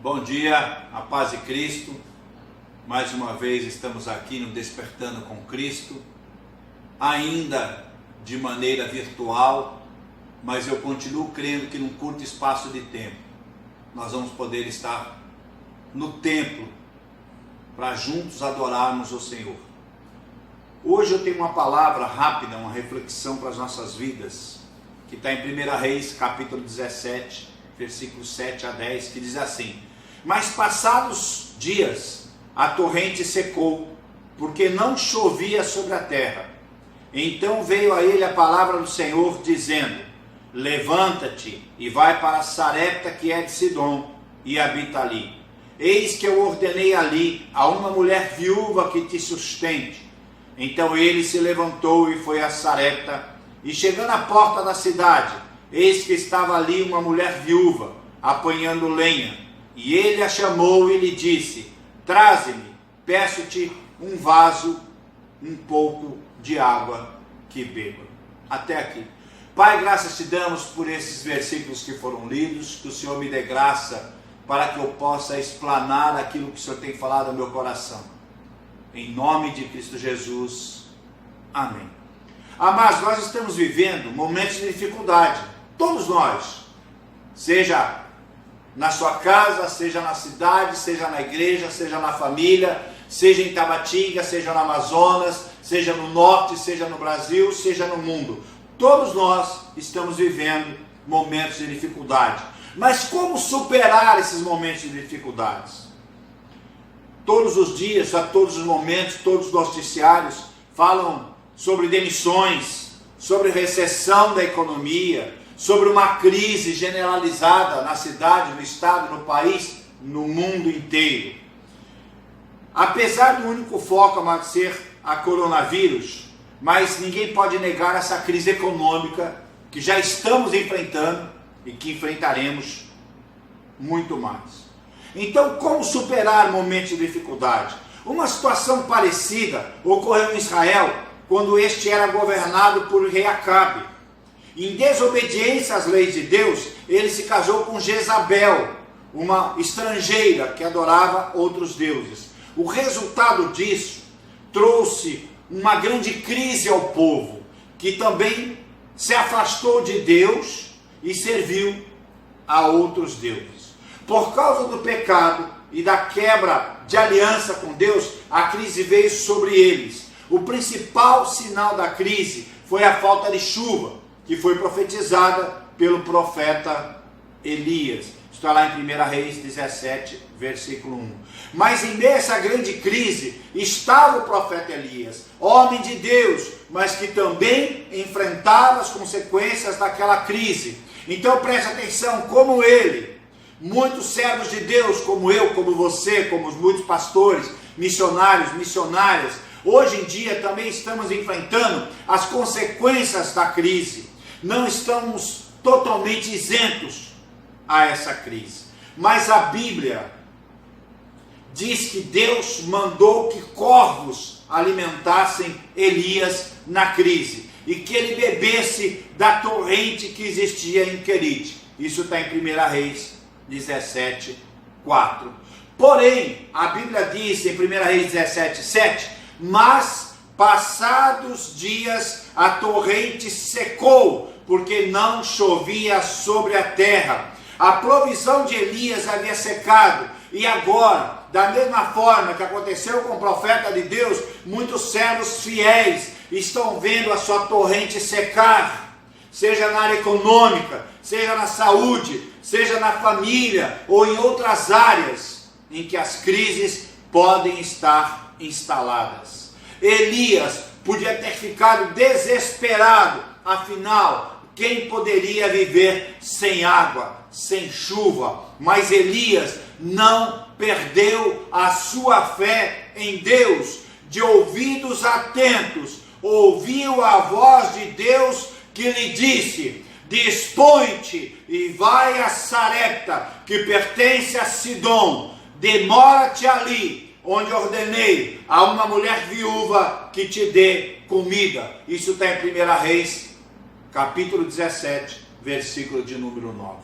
Bom dia, a paz de Cristo. Mais uma vez estamos aqui no Despertando com Cristo, ainda de maneira virtual, mas eu continuo crendo que num curto espaço de tempo nós vamos poder estar no templo para juntos adorarmos o Senhor. Hoje eu tenho uma palavra rápida, uma reflexão para as nossas vidas, que está em 1 Reis, capítulo 17, versículos 7 a 10, que diz assim: Mas passados dias a torrente secou, porque não chovia sobre a terra. Então veio a ele a palavra do Senhor, dizendo: Levanta-te e vai para Sarepta, que é de Sidom, e habita ali. Eis que eu ordenei ali a uma mulher viúva que te sustente. Então ele se levantou e foi a Sarepta, e chegando à porta da cidade, eis que estava ali uma mulher viúva, apanhando lenha. E ele a chamou e lhe disse: Traze-me, peço-te um vaso, um pouco de água que beba. Até aqui. Pai, graças te damos por esses versículos que foram lidos, que o Senhor me dê graça para que eu possa explanar aquilo que o Senhor tem falado no meu coração. Em nome de Cristo Jesus. Amém. Amados, nós estamos vivendo momentos de dificuldade. Todos nós. Seja na sua casa, seja na cidade, seja na igreja, seja na família, seja em Tabatinga, seja no Amazonas, seja no norte, seja no Brasil, seja no mundo. Todos nós estamos vivendo momentos de dificuldade. Mas como superar esses momentos de dificuldades? Todos os dias, a todos os momentos, todos os noticiários falam sobre demissões, sobre recessão da economia, sobre uma crise generalizada na cidade, no estado, no país, no mundo inteiro. Apesar do único foco ser a coronavírus, mas ninguém pode negar essa crise econômica que já estamos enfrentando e que enfrentaremos muito mais. Então, como superar momentos de dificuldade? Uma situação parecida ocorreu em Israel quando este era governado por rei Acabe. Em desobediência às leis de Deus, ele se casou com Jezabel, uma estrangeira que adorava outros deuses. O resultado disso trouxe uma grande crise ao povo, que também se afastou de Deus e serviu a outros deuses. Por causa do pecado e da quebra de aliança com Deus, a crise veio sobre eles. O principal sinal da crise foi a falta de chuva, que foi profetizada pelo profeta Elias. Está lá em 1 Reis 17, versículo 1. Mas em meio a essa grande crise, estava o profeta Elias, homem de Deus, mas que também enfrentava as consequências daquela crise. Então preste atenção, como ele, muitos servos de Deus, como eu, como você, como muitos pastores, missionários, missionárias, hoje em dia também estamos enfrentando as consequências da crise. Não estamos totalmente isentos a essa crise. Mas a Bíblia diz que Deus mandou que corvos alimentassem Elias na crise e que ele bebesse da torrente que existia em Querite. Isso está em 1 Reis 17, 4. Porém, a Bíblia diz em 1 Reis 17, 7, mas passados dias a torrente secou, porque não chovia sobre a terra. A provisão de Elias havia secado, e agora, da mesma forma que aconteceu com o profeta de Deus, muitos servos fiéis estão vendo a sua torrente secar, seja na área econômica, seja na saúde, seja na família ou em outras áreas em que as crises podem estar instaladas. Elias podia ter ficado desesperado, afinal, quem poderia viver sem água, sem chuva? Mas Elias não perdeu a sua fé em Deus. De ouvidos atentos, ouviu a voz de Deus que lhe disse: Dispõe-te e vai a Sarepta, que pertence a Sidom. Demora-te ali, onde ordenei a uma mulher viúva que te dê comida. Isso está em 1 Reis, capítulo 17, versículo de número 9.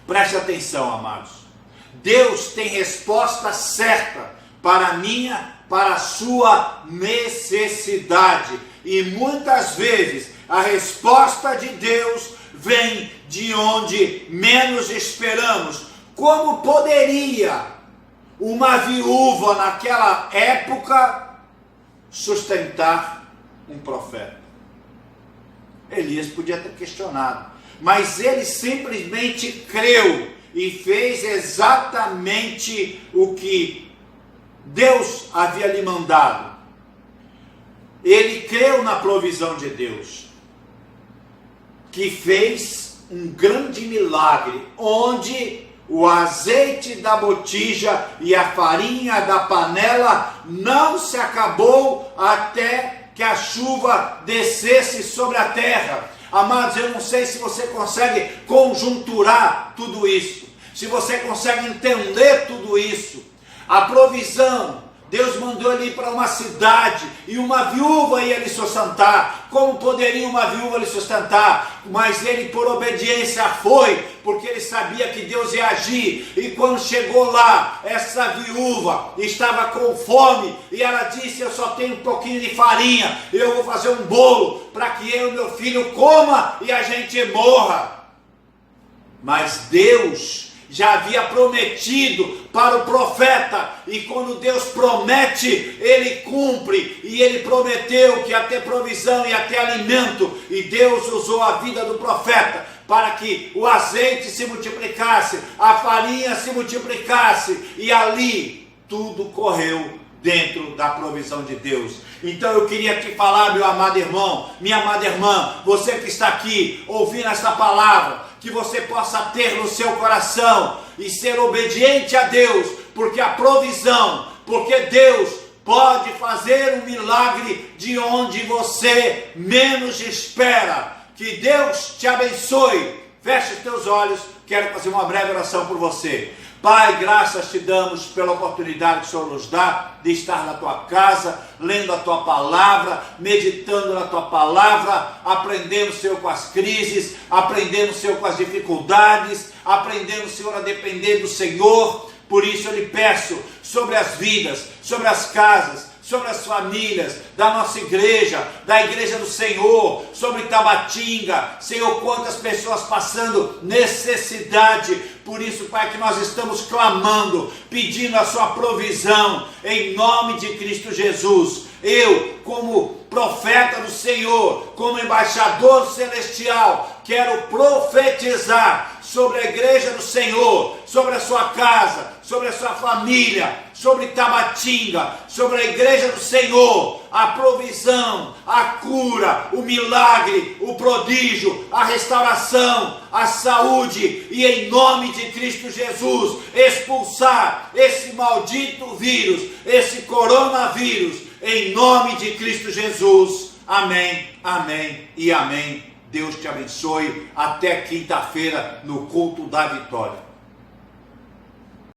Preste atenção, amados. Deus tem resposta certa para a minha, para a sua necessidade. E muitas vezes a resposta de Deus vem de onde menos esperamos. Como poderia uma viúva naquela época sustentar um profeta? Elias podia ter questionado, mas ele simplesmente creu e fez exatamente o que Deus havia lhe mandado. Ele creu na provisão de Deus, que fez um grande milagre, onde o azeite da botija e a farinha da panela não se acabou até que a chuva descesse sobre a terra. Amados, eu não sei se você consegue conjunturar tudo isso, se você consegue entender tudo isso. A provisão, Deus mandou ele ir para uma cidade e uma viúva ia lhe sustentar. Como poderia uma viúva lhe sustentar? Mas ele, por obediência, foi, porque ele sabia que Deus ia agir. E quando chegou lá, essa viúva estava com fome e ela disse: eu só tenho um pouquinho de farinha, eu vou fazer um bolo para que eu e meu filho coma e a gente morra. Mas Deus já havia prometido para o profeta, e quando Deus promete, Ele cumpre, e Ele prometeu que ia ter provisão, ia ter alimento, e Deus usou a vida do profeta para que o azeite se multiplicasse, a farinha se multiplicasse, e ali tudo correu dentro da provisão de Deus. Então eu queria te falar, meu amado irmão, minha amada irmã, você que está aqui ouvindo esta palavra, que você possa ter no seu coração e ser obediente a Deus, porque a provisão, porque Deus pode fazer um milagre de onde você menos espera. Que Deus te abençoe. Feche os teus olhos, quero fazer uma breve oração por você. Pai, graças te damos pela oportunidade que o Senhor nos dá de estar na tua casa, lendo a tua palavra, meditando na tua palavra, aprendendo, Senhor, com as crises, aprendendo, Senhor, com as dificuldades, aprendendo, Senhor, a depender do Senhor. Por isso eu lhe peço sobre as vidas, sobre as casas, sobre as famílias da nossa igreja, da igreja do Senhor, sobre Tabatinga, Senhor, quantas pessoas passando necessidade. Por isso, Pai, que nós estamos clamando, pedindo a sua provisão, em nome de Cristo Jesus. Eu, como profeta do Senhor, como embaixador celestial, quero profetizar sobre a igreja do Senhor, sobre a sua casa, sobre a sua família, sobre Tabatinga, sobre a igreja do Senhor, a provisão, a cura, o milagre, o prodígio, a restauração, a saúde, e em nome de Cristo Jesus, expulsar esse maldito vírus, esse coronavírus, em nome de Cristo Jesus. Amém, amém e amém. Deus te abençoe. Até quinta-feira no culto da vitória.